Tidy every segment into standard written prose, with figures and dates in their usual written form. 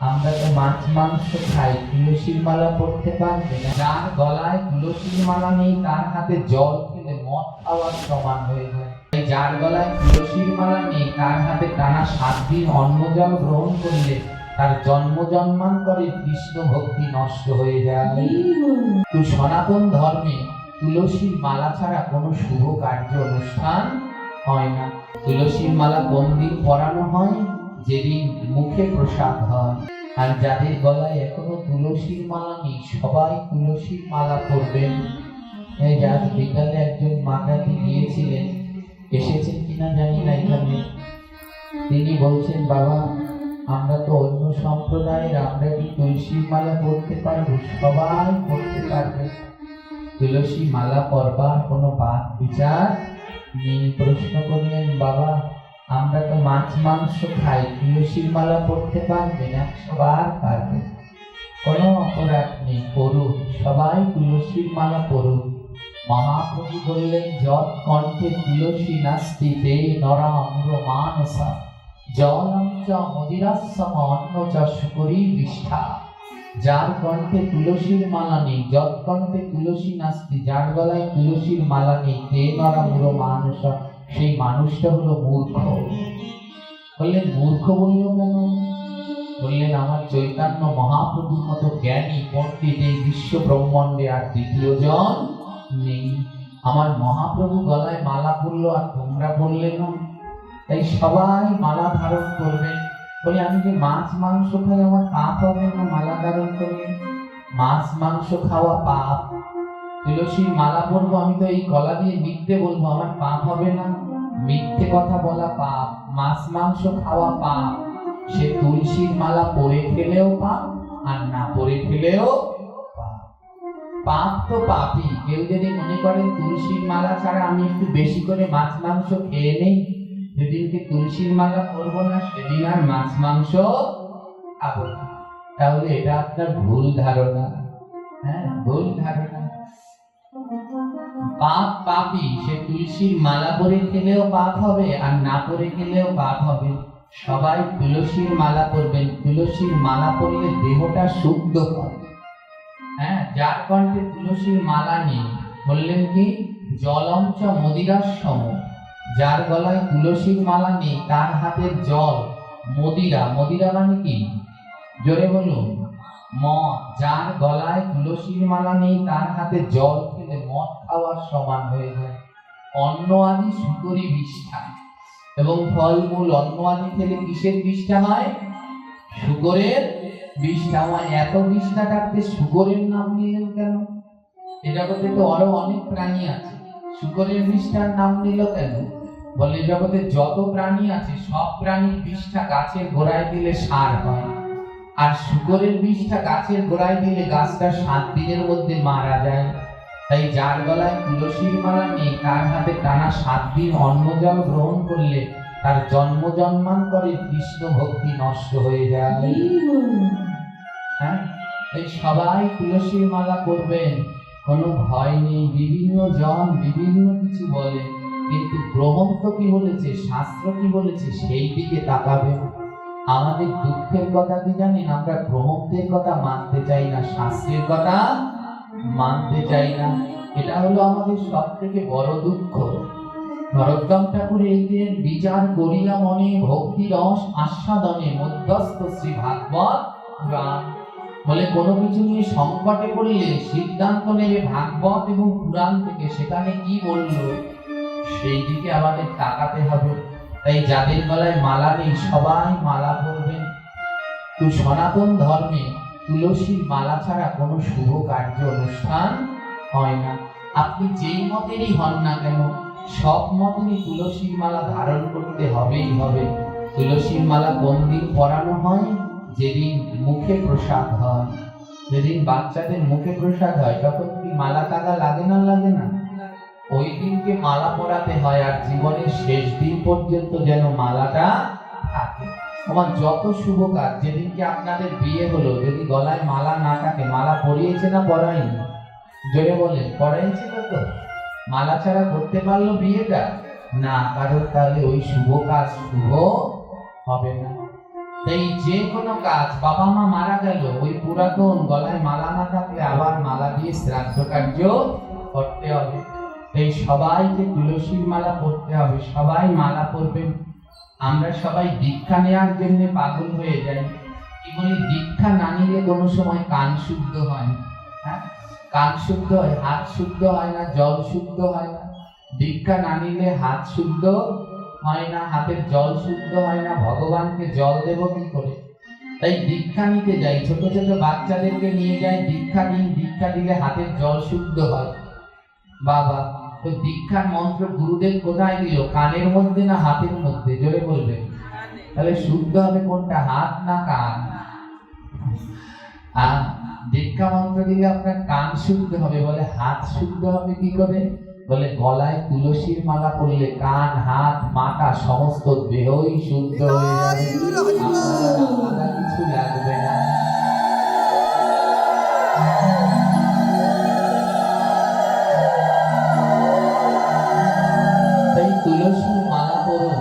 আমরা তো মাছ মাংস খাই, তুলসীর মালা পড়তে পারবে না। যার গলায় তুলসীর মালা নেই তার হাতে জল খেলে মদ খাওয়ার সমান হয়ে যায়। যার গলায় তুলসীর মালা নেই তার হাতে টানা 7 দিন অন্ন জল গ্রহণ করলে তার জন্ম জন্মান্তরের কৃষ্ণ ভক্তি নষ্ট হয়ে যায়। তো সনাতন ধর্মে তুলসীর মালা ছাড়া কোনো শুভ কার্য অনুষ্ঠান হয় না। তুলসীর মালা কোন দিন পরানো হয়? যেদিন মুখে প্রসাদ হয়। আর যাদের গলায় এখনো তুলসীর মালা নেই সবাই তুলসীর মালা পরবেন। এই আজ বিকালে একজন মাতাজি গিয়েছিলেন, এসেছেন কিনা জানি না এখানে। তিনি বলছেন, বাবা আমরা তো অন্য সম্প্রদায়ের, আমরা কি তুলসীর মালা পরতে পারবো? সবাই পরতে পারবে। তুলসী মালা পরবার কোনো বাদ বিচার নেই। প্রশ্ন করলেন, বাবা আমরা তো মাছ মাংস খাই, তুলসীর মালা পড়তে পারবে না? সবার পারবে, কোনো অপরাধ নেই, পড়ুক, সবাই তুলসীর মালা পড়ুক। মহাপ্রভু বললেন, যৎ কণ্ঠে তুলসী নাস্তি তে নরাম্র মানসা জলম চ মদিরাসম অন্ন চ শুকরী বিষ্ঠা। যার কণ্ঠে তুলসীর মালা নেই, যৎ কণ্ঠে তুলসী নাস্তি, যার গলায় তুলসীর মালা নেই, তে নরাম্র মানসা, সেই মানুষটা হলো মূর্খ। বললেন, মূর্খ বলল কেন? বললেন, আমার চৈতন্য মহাপ্রভুর মতো জ্ঞানী পণ্ডিত এই বিশ্ব ব্রহ্মাণ্ডে আর দ্বিতীয় জন নেই। আমার মহাপ্রভু গলায় মালা পরলো আর তোমরা বললে না, তাই সবাই মালা ধারণ করবে। বলে, আমি যে মাছ মাংস খাই আমার পাপ হবে না মালা ধারণ করলে? মাছ মাংস খাওয়া পাপ। তুলসীর মালা পরবো, আমি তো এই গলা দিয়ে মিথ্যে বলবো, আমার পাপ হবে না? মিথ্যে কথা বলা পাপ, মাছ মাংস খাওয়া পাপ। সে তুলসীর মালা পরে ফেলেও পাপ আর না পরে ফেলেও পাপ। পাপ তো পাপই। কেউ যদি মনে করেন তুলসীর মালা ছাড়া আমি একটু বেশি করে মাছ মাংস খেয়ে নেই, যেদিনকে তুলসীর মালা পরবো না সেদিন আর মাছ মাংস খাবো না, তাহলে এটা আপনার ভুল ধারণা। হ্যাঁ, ভুল ধারণা। পাপ পাপী, সে তুলসীর মালা পরে খেলেও পাপ হবে আর না পরে খেলেও পাপ হবে। সবাই তুলসীর মালা পরবেন। তুলসীর মালা পরলে দেহটা শুদ্ধ হবে। হ্যাঁ, যার কণ্ঠে তুলসীর মালা নেই, বললেন কি, জলম চ মদিরাসম, যার গলায় তুলসীর মালা নেই তার হাতের জল মদিরা। মদিরা মানে কি? জোরে বলুন, মদ। যার গলায় তুলসীর মালা নেই তার হাতে জল খেলে মদ খাওয়ার সমান হয়ে যায়। অন্ন আদি শুকরী বিষ্ঠা, এবং ফলমূল অন্ন আদি খেলে কিসের বিষ্ঠা হয়? শুকরের বিষ্ঠা হয়। এত বিষ্ঠা থাকতে শুকরের নাম নিলেন কেন? এ জগতে তো আরো অনেক প্রাণী আছে, শুকরের বিষ্ঠার নাম নিল কেন? বলে, জগতে যত প্রাণী আছে সব প্রাণীর বিষ্ঠা গাছের গোড়ায় দিলে সার হয়, আর শুকরের বিষটা গাছের গোড়ায় দিলে গাছটা 7 দিনের মধ্যে মারা যায়। তাই যার গলায় তুলসীর মালা নেই তার হাতে টানা 7 দিন অন্ন জল গ্রহণ করলে তার জন্ম জন্মান্তরের কৃষ্ণ ভক্তি নষ্ট হয়ে যায়। হ্যাঁ, তাই সবাই তুলসীর মালা করবেন, কোনো ভয় নেই। বিভিন্ন জন বিভিন্ন কিছু বলে, কিন্তু গ্রন্থ কি বলেছে, শাস্ত্র কি বলেছে সেই দিকে তাকাবেন। আমাদের দুঃখের কথা কি জানেন? আমরা গ্রন্থের কথা মানতে চাই না, শাস্ত্রের কথা মানতে চাই না। এটা হলো আমাদের সব থেকে বড় দুঃখ। নরোত্তম ঠাকুর এই দিনের বিচার করিয়া মনে ভক্তি রস আস্বাদনে মধ্যস্থ শ্রী ভাগবত পুরাণ। বলে, কোনো কিছু নিয়ে সংকটে পড়লে সিদ্ধান্ত নেবে ভাগবত এবং পুরাণ থেকে, সেখানে কি বললো সেই দিকে আমাদের তাকাতে হবে। তাই যাদের গলায় মালা নেই সবাই মালা পরবেন। তো সনাতন ধর্মে তুলসীর মালা ছাড়া কোনো শুভ কার্য অনুষ্ঠান হয় না। আপনি যেই মতেরই হন না কেন, সব মতেরই তুলসীর মালা ধারণ করতে হবেই হবে। তুলসীর মালা কোন দিন পরানো হয়? যেদিন মুখে প্রসাদ হয়। যেদিন বাচ্চাদের মুখে প্রসাদ হয় তখন কি মালা টাকা লাগে না? লাগে না? ওই দিনকে মালা পরাতে হয়, আর জীবনের শেষ দিন পর্যন্ত যেন মালাটা থাকে। আমার যত শুভ কাজ, যেদিনকে আপনাদের বিয়ে হলো, যদি গলায় মালা না থাকে, মালা পরিয়েছে না পরায়নি? জোরে বলেন, পরাইছিল তো? মালা ছাড়া করতে পারলো বিয়েটা না? কারণ তাহলে ওই শুভ কাজ শুভ হবে না। এই যে কোনো কাজ, বাবা মা মারা গেল, ওই পুরাতন গলায় মালা না থাকলে আবার মালা দিয়ে শ্রাদ্ধ কার্য করতে হবে। এই সবাইকে তুলসীর মালা পরতে হবে, সবাই মালা পরবেন। আমরা সবাই দীক্ষা নেওয়ার জন্য পাগল হয়ে যাই, কি বলি দীক্ষা না নিলে কোনো সময় কান শুদ্ধ হয় না। হ্যাঁ, কান শুদ্ধ হয়, হাত শুদ্ধ হয় না, জল শুদ্ধ হয় না। দীক্ষা না নিলে হাত শুদ্ধ হয় না, হাতের জল শুদ্ধ হয় না, ভগবানকে জল দেব কি করে? তাই দীক্ষা নিতে যাই, ছোট ছোট বাচ্চাদেরকে নিয়ে যাই, দীক্ষা দিন, দীক্ষা দিলে হাতের জল শুদ্ধ হয়। বাবা, তো দীক্ষার মন্ত্র গুরুদেব কোথায় দিল? কানের মধ্যে না হাতের মধ্যে? জোরে বলবেন। তাহলে শুদ্ধ হবে কোনটা, হাত না কান? দীক্ষা মন্ত্র দিলে আপনার কান শুদ্ধ হবে, বলে হাত শুদ্ধ হবে কি করে? বলে গলায় তুলসীর মালা পরলে কান, হাত, মাথা, সমস্ত দেহই শুদ্ধ হয়ে যাবে, আলাদা কিছু লাগবে না। তাই তুলসীর মালা পরুন।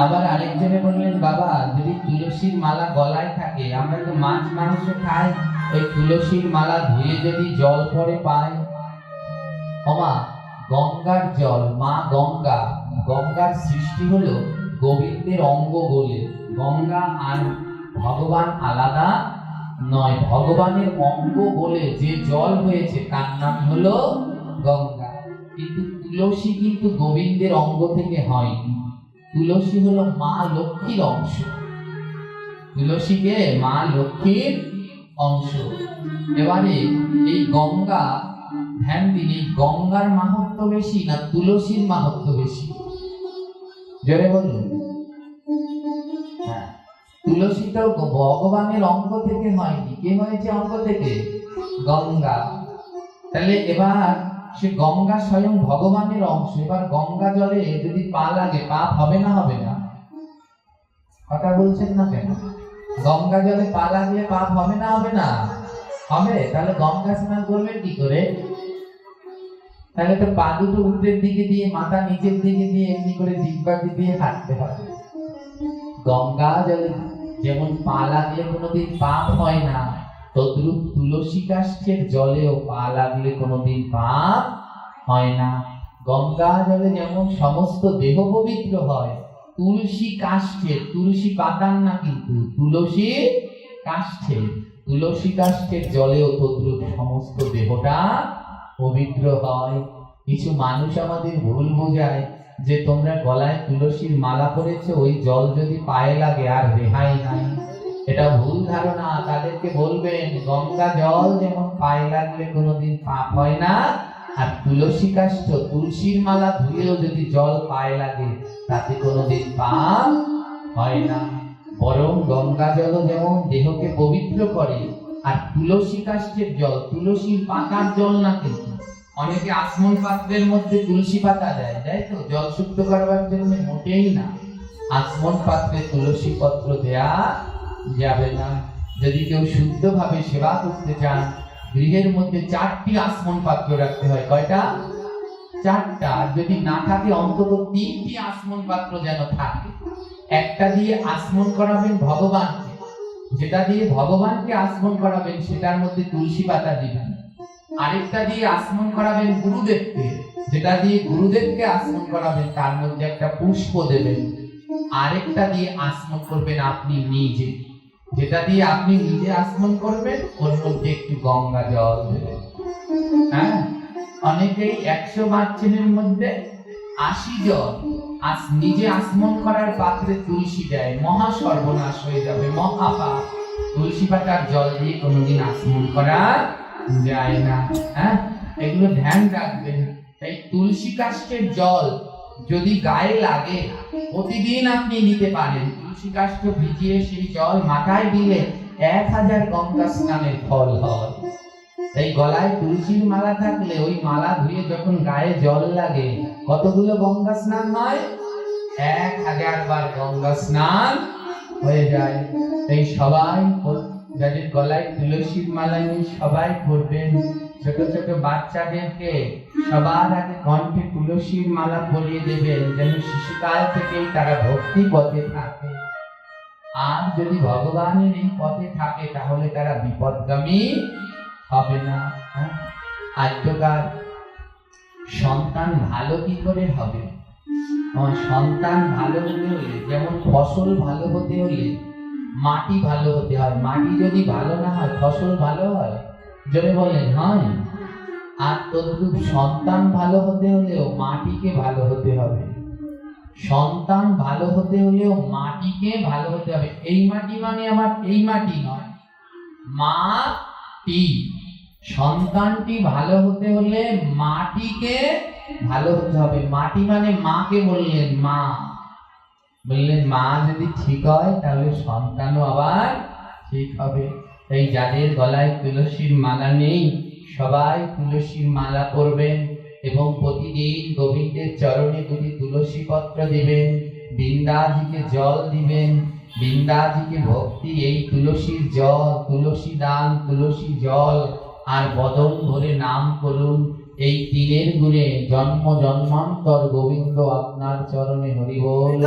আবার আরেকজনে বললেন, বাবা যদি তুলসীর মালা গলায় থাকে, আমরা তো মাছ মাংস খাই, ওই তুলসীর মালা ধুয়ে যদি জল পরে পাই, ওমা গঙ্গার জল, মা গঙ্গা, গঙ্গার সৃষ্টি হলো গোবিন্দের অঙ্গ বলে। গঙ্গা আর ভগবান আলাদা নয়, ভগবানের অঙ্গ বলে যে জল হয়েছে তার নাম হলো গঙ্গা। কিন্তু তুলসী কিন্তু গোবিন্দের অঙ্গ থেকে হয়নি, তুলসী হলো মা লক্ষ্মীর অংশ, তুলসীকে মা লক্ষ্মীর অংশ। এবারে এই গঙ্গা, ধ্যান দিন, এই গঙ্গার মাহাত্ম্য বেশি না তুলসীর মাহাত্ম্য বেশি? জোরে বলুন। হ্যাঁ, তুলসীটাও ভগবানের অঙ্গ থেকে হয়নি, কে হয়েছে অঙ্গ থেকে? গঙ্গা। তাহলে এবার সে গঙ্গা স্বয়ং ভগবানের অংশ। এবার গঙ্গা জলে যদি পা লাগে, পাপ হবে না হবে না? কথা বলছেন না কেন? গঙ্গা জলে পা লাগলে পাপ হবে না হবে না? হবে। তাহলে গঙ্গা স্নান করবেন কি করে? তাহলে তো পা দুটো উপরের দিকে দিয়ে, মাথা নিচের দিকে দিয়ে, এমনি করে দিকবাজি দিয়ে হাঁটতে হবে। গঙ্গা জলে যেমন পা লাগলে কোনোদিন পাপ হয় না, তদ্রূপ তুলসী কাষ্ঠের জলেও পা লাগলে কোনোদিন পাপ হয় না। গঙ্গা জলে যেমন সমস্ত দেহ পবিত্র হয়, তুলসী কাষ্ঠের, তুলসী পাতার না কিন্তু, তুলসী কাষ্ঠের, তুলসী কাষ্ঠের জলেও তদ্রূপ সমস্ত দেহটা পবিত্র হয়। কিছু মানুষ আমাদের ভুল বোঝায় যে তোমরা গলায় তুলসীর মালা পরেছো, ওই জল যদি পায়ে লাগে আর রেহাই নাই। এটা ভুল ধারণা। তাদেরকে বলবেন গঙ্গা জল যেমন পায়ে লাগলে কোনোদিন পাপ হয় না, আর তুলসী কাষ্ঠ, তুলসীর মালা ধুয়েও যদি জল পায়ে লাগে তাতে কোনোদিন পাপ হয় না। বরং গঙ্গা জল যেমন দেহকে পবিত্র করে, আর তুলসী কাষ্ঠের জল, তুলসীর পাতার জল না কিন্তু। অনেকে আসমন পাত্রের মধ্যে তুলসী পাতা দেয়, তাই তো জল শুদ্ধ করবার জন্য, মোটেই না। আসমন পাত্রে তুলসী পত্র দেয়া যাবে না। যদি কেউ শুদ্ধভাবে সেবা করতে চান, গৃহের মধ্যে 4টি আসমন পাত্র রাখতে হয়। কয়টা? 4টা। যদি না থাকে অন্তত 3টি আসমন পাত্র যেন থাকে। একটা দিয়ে আসমন করাবেন ভগবানকে, যেটা দিয়ে ভগবানকে আসমন করাবেন সেটার মধ্যে তুলসী পাতা দিবেন। আরেকটা দিয়ে আসমন করাবেন গুরুদেবকে, যেটা দিয়ে গুরুদেবকে আসমন করাবেন তার মধ্যে একটা পুষ্প দেবেন। আরেকটা দিয়ে আসমন করবেন আপনি নিজে, যেটা দিয়ে আপনি নিজে আসমন করবেন ওর মধ্যে একটু গঙ্গা জল দেবেন। হ্যাঁ, অনেকেই 100 বাচ্চাদের মধ্যে 80 জল নিজে আসমন করার পাত্রে তুলসী দেয়, মহা সর্বনাশ হয়ে যাবে, মহাপাপ। তুলসী পাতার জল দিয়ে কোনোদিন আসমন করা যায় না। হ্যাঁ, এগুলো ধ্যান রাখবেন। তাই তুলসী কাষ্ঠের জল যদি গায়ে লাগে প্রতিদিন আপনি নিতে পারেন। তুলসী কাষ্ঠ ভিজিয়ে সেই জল মাথায় দিলে 1000 গঙ্গা স্নানের ফল হয়। তাই গলায় তুলসীর মালা থাকলে ওই মালা ধুয়ে যখন গায়ে জল লাগে কতগুলো গঙ্গা স্নান হয়? 1000 বার গঙ্গা স্নান হয়ে যায়। তাই সবাই যাদের গলায় তুলসীর মালা নেই সবাই করবেন। ছোট ছোট বাচ্চাদেরকে সবার আগে কণ্ঠে তুলসীর মালা পরিয়ে দেবেন, যেন শিশুকাল থেকেই তারা ভক্তি পথে থাকে। আর যদি ভগবানের এই পথে থাকে তাহলে তারা বিপদগামী হবে না। আজকাল সন্তান ভালো কি করে হবে? আমার সন্তান ভালো হতে হলে, যেমন ফসল ভালো হতে হলে মাটি ভালো হতে হয়, মাটি যদি ভালো না হয় ফসল ভালো হয়? জোরে বলেন হয়? আর তদ্রূপ সন্তান ভালো হতে হলেও মাটিকে ভালো হতে হবে। সন্তান ভালো হতে হলেও মাটিকে ভালো হতে হবে। এই মাটি মানে আমার এই মাটি নয়, মাটি। সন্তানটি ভালো হতে হলে মাটিকে ভালো হতে হবে। মাটি মানে মাকে বললেন, মা বললেন, মা যদি ঠিক হয় তাহলে সন্তানও আবার ঠিক হবে। তাই যাদের গলায় তুলসীর মালা নেই সবাই তুলসীর মালা পরবেন এবং প্রতিদিন গোবিন্দের চরণে দুটি তুলসী পত্র দিবেন, বৃন্দাজিকে জল দিবেন। বৃন্দাজিকে ভক্তি, এই তুলসীর জল, তুলসী দান, তুলসী জল আর বদন ভরে নাম করুন। এই তিনের গুণে জন্ম জন্মান্তর গোবিন্দ আপনার চরণে হরি বল।